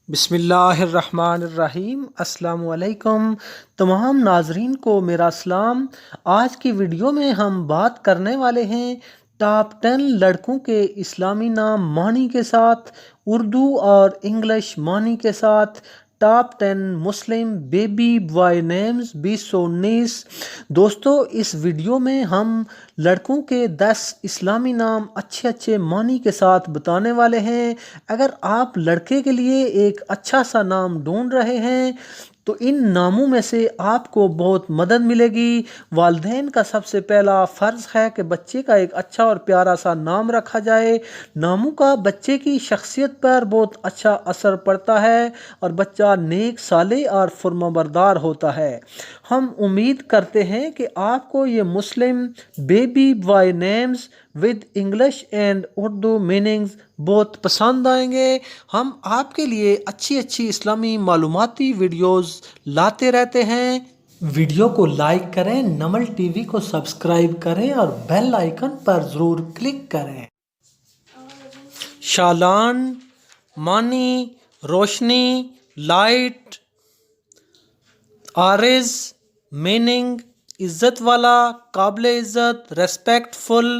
بسم اللہ الرحمن الرحیم۔ السلام علیکم تمام ناظرین کو میرا سلام۔ آج کی ویڈیو میں ہم بات کرنے والے ہیں ٹاپ 10 لڑکوں کے اسلامی نام معنی کے ساتھ، اردو اور انگلش معنی کے ساتھ۔ ٹاپ 10 مسلم بیبی بوائے نیمز 2019۔ دوستو، اس ویڈیو میں ہم لڑکوں کے 10 اسلامی نام اچھے معنی کے ساتھ بتانے والے ہیں۔ اگر آپ لڑکے کے لیے ایک اچھا سا نام ڈھونڈ رہے ہیں تو ان ناموں میں سے آپ کو بہت مدد ملے گی۔ والدین کا سب سے پہلا فرض ہے کہ بچے کا ایک اچھا اور پیارا سا نام رکھا جائے۔ ناموں کا بچے کی شخصیت پر بہت اچھا اثر پڑتا ہے اور بچہ نیک صالح اور فرمانبردار ہوتا ہے۔ ہم امید کرتے ہیں کہ آپ کو یہ Muslim baby boy names with English and Urdu meanings بہت پسند آئیں گے۔ ہم آپ کے لیے اچھی اسلامی معلوماتی ویڈیوز لاتے رہتے ہیں۔ ویڈیو کو لائک کریں، نمل ٹی وی کو سبسکرائب کریں اور بیل آئیکن پر ضرور کلک کریں۔ شالان معنی روشنی، لائٹ۔ عارض میننگ عزت والا، قابل عزت، ریسپیکٹ فل۔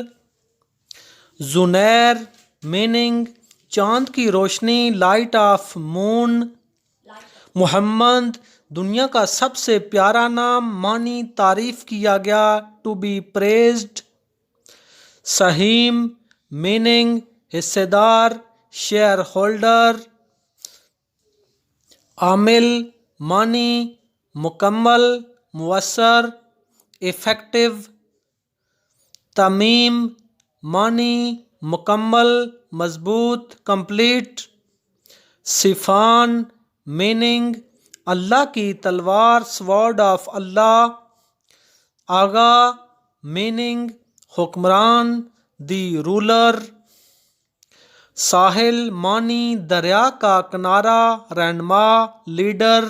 زنیر میننگ چاند کی روشنی، لائٹ آف مون۔ محمد دنیا کا سب سے پیارا نام، معنی تعریف کیا گیا، to be praised. Suhaim meaning حصے دار، شیئر ہولڈر۔ عامل معنی مکمل، مؤثر، ایفیکٹو۔ تمیم معنی مکمل، مضبوط، کمپلیٹ۔ سیفان میننگ اللہ کی تلوار، سوارڈ آف اللہ۔ آغا میننگ حکمران، دی رولر۔ ساحل معنی دریا کا کنارہ، رہنما، لیڈر۔